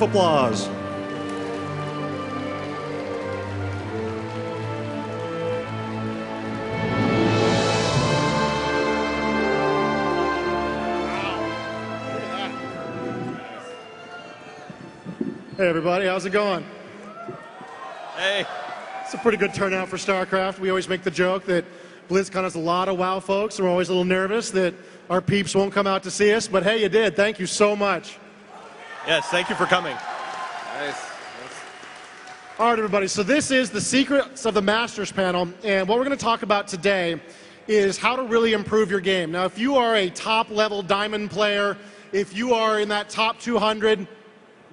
Applause. Hey everybody, how's it going? Hey. It's a pretty good turnout for Starcraft. We always make the joke that Blizzcon has a lot of WoW folks, and we're always a little nervous that our peeps won't come out to see us, but hey, you did. Thank you so much. Yes, thank you for coming. Nice. All right, everybody, so this is the Secrets of the Masters panel, and what we're going to talk about today is how to really improve your game. Now, if you are a top-level diamond player, if you are in that top 200,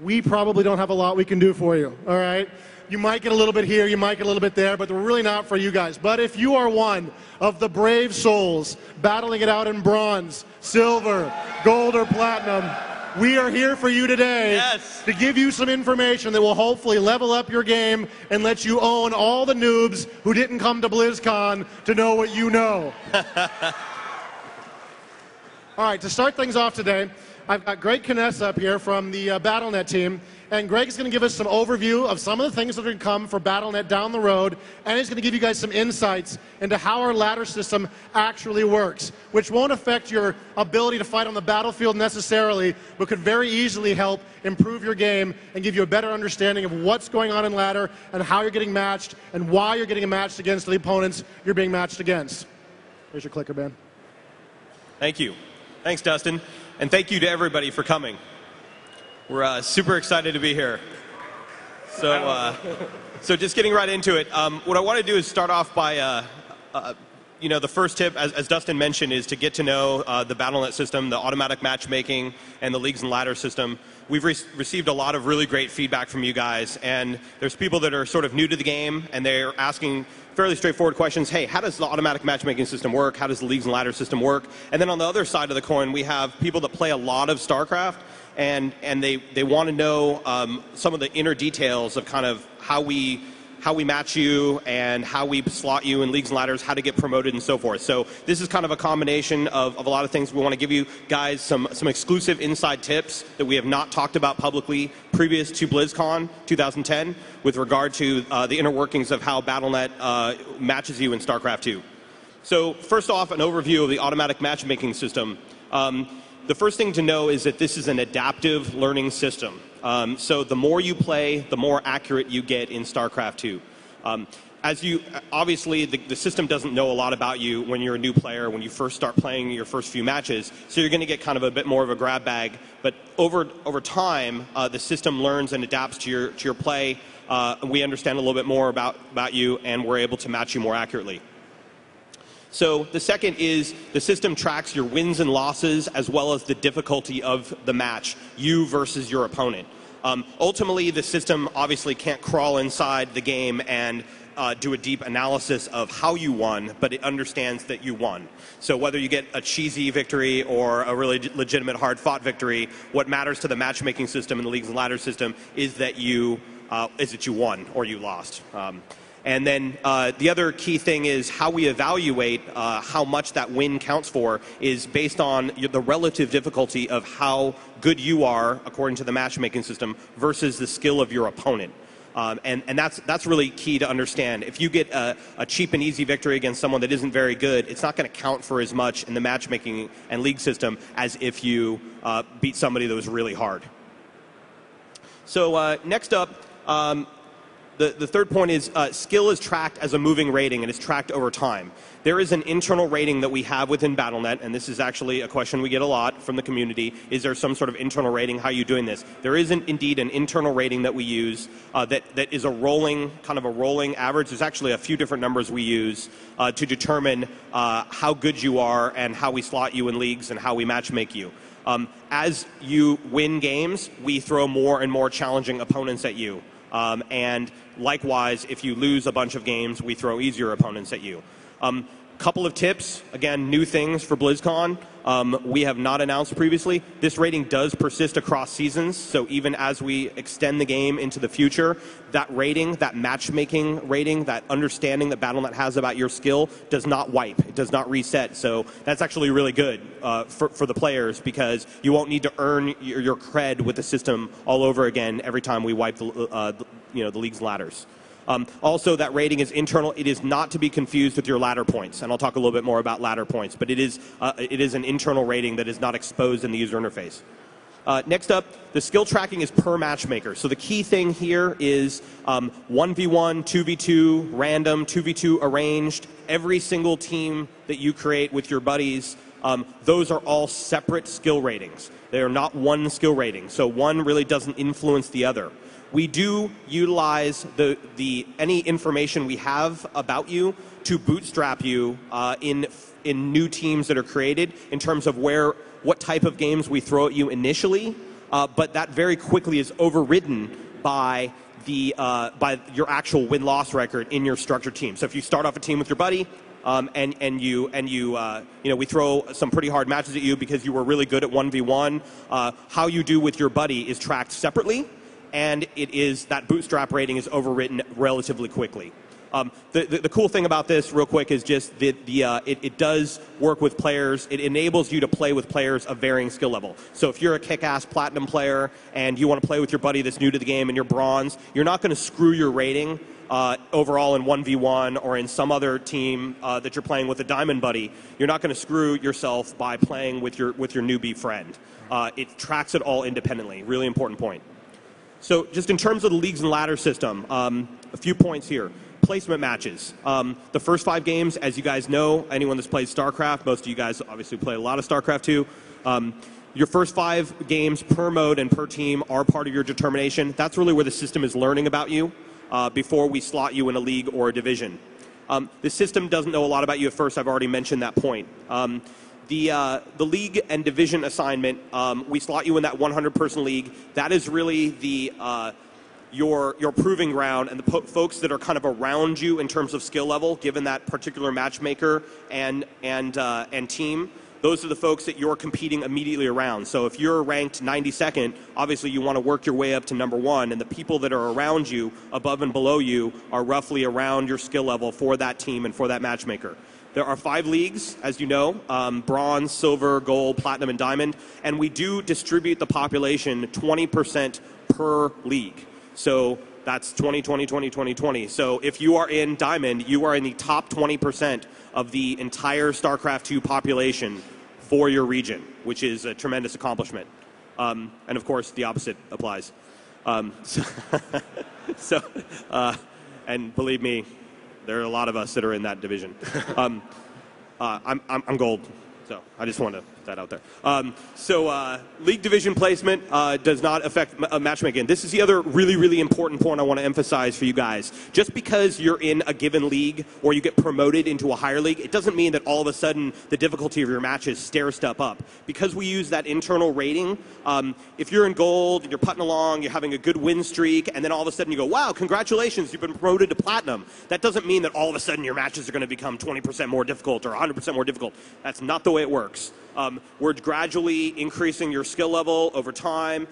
we probably don't have a lot we can do for you, all right? You might get a little bit here, you might get a little bit there, but we're really not for you guys. But if you are one of the brave souls battling it out in bronze, silver, gold, or platinum, we are here for you today to give you some information that will hopefully level up your game and let you own all the noobs who didn't come to BlizzCon to know what you know. All right, to start things off today, I've got Greg Kness up here from the BattleNet team, and Greg is going to give us some overview of some of the things that are going to come for BattleNet down the road, and he's going to give you guys some insights into how our ladder system actually works, which won't affect your ability to fight on the battlefield necessarily, but could very easily help improve your game and give you a better understanding of what's going on in ladder and how you're getting matched and why you're getting matched against the opponents you're being matched against. Here's your clicker, man. Thank you. Thanks, Dustin. And thank you to everybody for coming. We're super excited to be here. So just getting right into it, what I want to do is start off by, the first tip, as Dustin mentioned, is to get to know the BattleNet system, the automatic matchmaking, and the leagues and ladder system. We've received a lot of really great feedback from you guys, and there's people that are sort of new to the game, and they're asking fairly straightforward questions. Hey, how does the automatic matchmaking system work? How does the leagues and ladder system work? And then on the other side of the coin, we have people that play a lot of Starcraft, and they want to know some of the inner details of kind of how we match you and how we slot you in leagues and ladders, how to get promoted and so forth. So this is kind of a combination of a lot of things. We want to give you guys some exclusive inside tips that we have not talked about publicly previous to BlizzCon 2010 with regard to the inner workings of how BattleNet matches you in StarCraft 2. So first off, an overview of the automatic matchmaking system. The first thing to know is that this is an adaptive learning system. So the more you play, the more accurate you get in StarCraft 2. Obviously, the system doesn't know a lot about you when you're a new player, when you first start playing your first few matches, so you're going to get kind of a bit more of a grab bag. But over time, the system learns and adapts to your play. We understand a little bit more about you, and we're able to match you more accurately. So the second is the system tracks your wins and losses as well as the difficulty of the match, you versus your opponent. Ultimately, the system obviously can't crawl inside the game and do a deep analysis of how you won, but it understands that you won. So whether you get a cheesy victory or a really legitimate hard-fought victory, what matters to the matchmaking system and the leagues and ladder system is that you won or you lost. And then the other key thing is how we evaluate how much that win counts for is based on the relative difficulty of how good you are, according to the matchmaking system, versus the skill of your opponent. And that's really key to understand. If you get a cheap and easy victory against someone that isn't very good, it's not going to count for as much in the matchmaking and league system as if you beat somebody that was really hard. So next up, the third point is skill is tracked as a moving rating, and it's tracked over time. There is an internal rating that we have within BattleNet, and this is actually a question we get a lot from the community. Is there some sort of internal rating? How are you doing this? There is indeed an internal rating that we use that is a rolling average. There's actually a few different numbers we use to determine how good you are and how we slot you in leagues and how we matchmake you. As you win games, we throw more and more challenging opponents at you. And likewise, if you lose a bunch of games, we throw easier opponents at you. couple of tips, again, new things for BlizzCon. We have not announced previously. This rating does persist across seasons, so even as we extend the game into the future, that rating, that matchmaking rating, that understanding that Battle.net has about your skill does not wipe. It does not reset. So that's actually really good for the players, because you won't need to earn your cred with the system all over again every time we wipe the league's ladders. Also, that rating is internal. It is not to be confused with your ladder points, and I'll talk a little bit more about ladder points, but it is an internal rating that is not exposed in the user interface. Next up, the skill tracking is per matchmaker. So the key thing here is 1v1, 2v2, random, 2v2 arranged. Every single team that you create with your buddies, those are all separate skill ratings. They are not one skill rating, so one really doesn't influence the other. We do utilize any information we have about you to bootstrap you in new teams that are created in terms of what type of games we throw at you initially, but that very quickly is overridden by your actual win-loss record in your structured team. So if you start off a team with your buddy, we throw some pretty hard matches at you because you were really good at 1v1, how you do with your buddy is tracked separately, and that bootstrap rating is overwritten relatively quickly. The cool thing about this, real quick, is just that it does work with players. It enables you to play with players of varying skill level. So if you're a kick-ass platinum player and you want to play with your buddy that's new to the game and you're bronze, you're not going to screw your rating overall in 1v1 or in some other team that you're playing with a diamond buddy. You're not going to screw yourself by playing with your newbie friend. It tracks it all independently. Really important point. So just in terms of the leagues and ladder system, a few points here. Placement matches. The first 5 games, as you guys know, anyone that's played Starcraft, most of you guys obviously play a lot of Starcraft too. Your first 5 games per mode and per team are part of your determination. That's really where the system is learning about you before we slot you in a league or a division. The system doesn't know a lot about you at first. I've already mentioned that point. The league and division assignment, we slot you in that 100-person league. That is really your proving ground, and the folks that are kind of around you in terms of skill level, given that particular matchmaker and team. Those are the folks that you're competing immediately around. So if you're ranked 92nd, obviously you want to work your way up to number 1, and the people that are around you, above and below you, are roughly around your skill level for that team and for that matchmaker. There are 5 leagues, as you know, bronze, silver, gold, platinum, and diamond, and we do distribute the population 20% per league. So that's 20, 20, 20, 20, 20. So if you are in diamond, you are in the top 20% of the entire StarCraft 2 population for your region, which is a tremendous accomplishment. And of course, the opposite applies. And believe me, there are a lot of us that are in that division. I'm gold, so I just want to put that out there. League division placement does not affect matchmaking. This is the other really, really important point I want to emphasize for you guys. Just because you're in a given league or you get promoted into a higher league, it doesn't mean that all of a sudden the difficulty of your matches stair-step up. Because we use that internal rating, if you're in gold and you're putting along, you're having a good win streak, and then all of a sudden you go, wow, congratulations, you've been promoted to platinum. That doesn't mean that all of a sudden your matches are going to become 20% more difficult or 100% more difficult. That's not the way it works. We're gradually increasing your skill level over time.